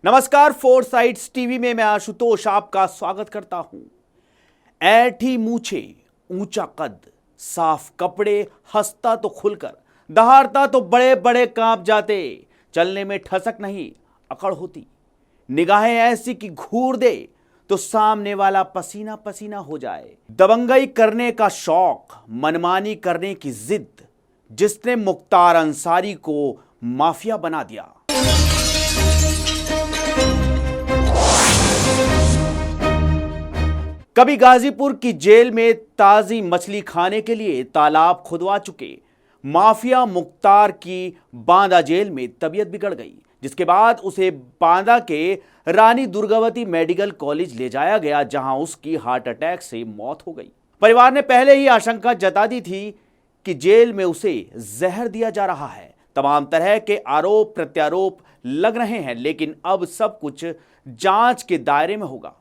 नमस्कार, four sides TV में मैं आशुतोष आपका स्वागत करता हूं। ऐठी मूछे, ऊंचा कद, साफ कपड़े, हंसता तो खुलकर, दहाड़ता तो बड़े बड़े कांप जाते, चलने में ठसक नहीं अकड़ होती, निगाहें ऐसी कि घूर दे तो सामने वाला पसीना पसीना हो जाए। दबंगई करने का शौक, मनमानी करने की जिद, जिसने मुख्तार अंसारी को माफिया बना दिया। कभी गाजीपुर की जेल में ताजी मछली खाने के लिए तालाब खुदवा चुके माफिया मुख्तार की बांदा जेल में तबीयत बिगड़ गई, जिसके बाद उसे बांदा के रानी दुर्गावती मेडिकल कॉलेज ले जाया गया, जहां उसकी हार्ट अटैक से मौत हो गई। परिवार ने पहले ही आशंका जता दी थी कि जेल में उसे जहर दिया जा रहा है। तमाम तरह के आरोप प्रत्यारोप लग रहे हैं, लेकिन अब सब कुछ जांच के दायरे में होगा।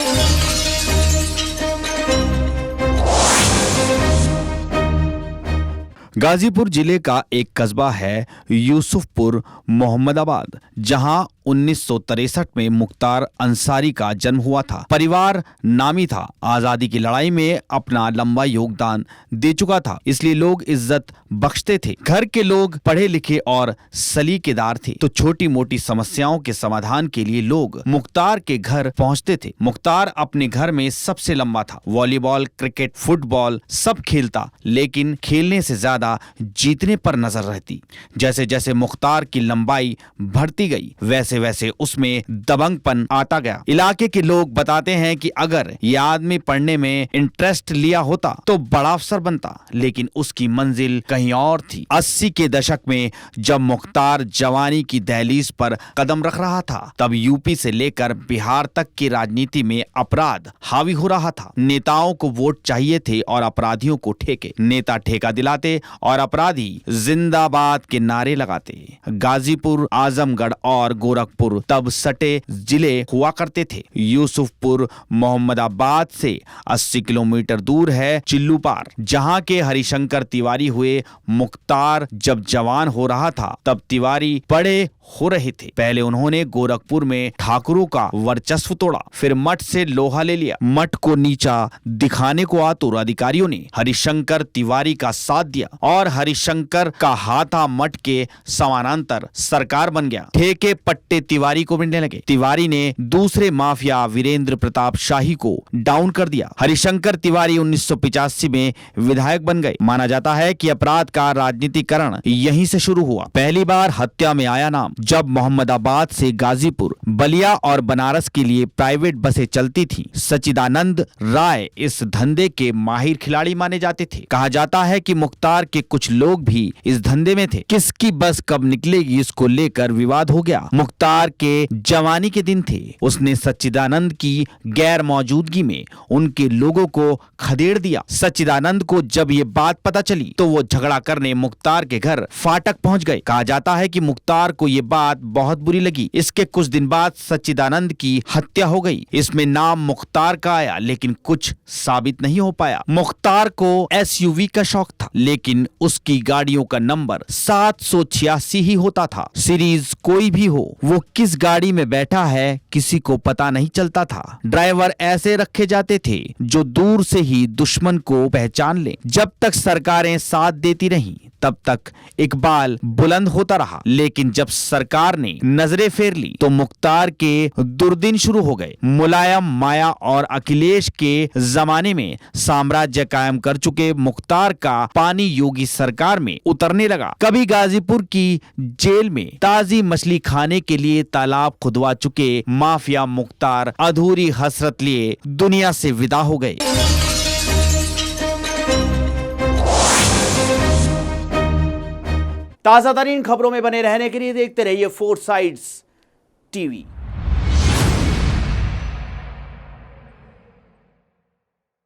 गाजीपुर जिले का एक कस्बा है यूसुफपुर मोहम्मदाबाद, जहां 1963 में मुख्तार अंसारी का जन्म हुआ था। परिवार नामी था, आजादी की लड़ाई में अपना लंबा योगदान दे चुका था, इसलिए लोग इज्जत बख्शते थे। घर के लोग पढ़े लिखे और सलीकेदार थे, तो छोटी मोटी समस्याओं के समाधान के लिए लोग मुख्तार के घर पहुंचते थे। मुख्तार अपने घर में सबसे लंबा था। वॉलीबॉल, क्रिकेट, फुटबॉल सब खेलता, लेकिन खेलने से ज्यादा जीतने पर नजर रहती। जैसे जैसे मुख्तार की लंबाई बढ़ती गई, वैसे वैसे उसमें दबंगपन आता गया। इलाके के लोग बताते हैं कि अगर यह आदमी पढ़ने में इंटरेस्ट लिया होता तो बड़ा अफसर बनता, लेकिन उसकी मंजिल कहीं और थी। 80 के दशक में जब मुख्तार जवानी की दहलीज पर कदम रख रहा था, तब यूपी से लेकर बिहार तक की राजनीति में अपराध हावी हो रहा था। नेताओं को वोट चाहिए थे और अपराधियों को ठेके। नेता ठेका दिलाते और अपराधी जिंदाबाद के नारे लगाते। गाजीपुर, आजमगढ़ और गोरखपुर तब सटे जिले हुआ करते थे। यूसुफपुर मोहम्मदाबाद से 80 किलोमीटर दूर है चिल्लूपार, जहां के हरिशंकर तिवारी हुए। मुख्तार जब जवान हो रहा था, तब तिवारी बड़े हो रहे थे। पहले उन्होंने गोरखपुर में ठाकुरों का वर्चस्व तोड़ा, फिर मठ से लोहा ले लिया। मठ को नीचा दिखाने को आतुर अधिकारियों ने हरिशंकर तिवारी का साथ दिया और हरिशंकर का हाथा मठ के समानांतर सरकार बन गया। ठेके पट्टे तिवारी को मिलने लगे। तिवारी ने दूसरे माफिया वीरेंद्र प्रताप शाही को डाउन कर दिया। हरिशंकर तिवारी 1985 में विधायक बन गए। माना जाता है कि अपराध का राजनीतिकरण यहीं से शुरू हुआ। पहली बार हत्या में आया नाम जब मोहम्मदाबाद से गाजीपुर, बलिया और बनारस के लिए प्राइवेट बसें चलती थीं। सच्चिदानंद राय इस धंधे के माहिर खिलाड़ी माने जाते थे। कहा जाता है कि मुख्तार के कुछ लोग भी इस धंधे में थे। किसकी बस कब निकलेगी, इसको लेकर विवाद हो गया। मुख्तार के जवानी के दिन थे। उसने सच्चिदानंद की गैर मौजूदगी में उनके लोगों को खदेड़ दिया। सच्चिदानंद को जब ये बात पता चली तो वो झगड़ा करने मुख्तार के घर फाटक पहुंच गए। कहा जाता है कि मुख्तार को ये बात बहुत बुरी लगी। इसके कुछ दिन बाद सच्चिदानंद की हत्या हो गई। इसमें नाम मुख्तार का आया, लेकिन कुछ साबित नहीं हो पाया। मुख्तार को एसयूवी का शौक था, लेकिन उसकी गाड़ियों का नंबर 786 ही होता था। सीरीज कोई भी हो, वो किस गाड़ी में बैठा है किसी को पता नहीं चलता था। ड्राइवर ऐसे रखे जाते थे जो दूर से ही दुश्मन को पहचान ले। जब तक सरकारें साथ देती रहीं, तब तक इकबाल बुलंद होता रहा, लेकिन जब सरकार ने नजरें फेर ली तो मुख्तार के दुर्दिन शुरू हो गए। मुलायम, माया और अखिलेश के जमाने में साम्राज्य कायम कर चुके मुख्तार का पानी योगी सरकार में उतरने लगा। कभी गाजीपुर की जेल में ताजी मछली खाने के लिए तालाब खुदवा चुके माफिया मुख्तार अधूरी हसरत लिए दुनिया से विदा हो गए। ताजा तरीन खबरों में बने रहने के लिए देखते रहिए फोर साइड्स टीवी।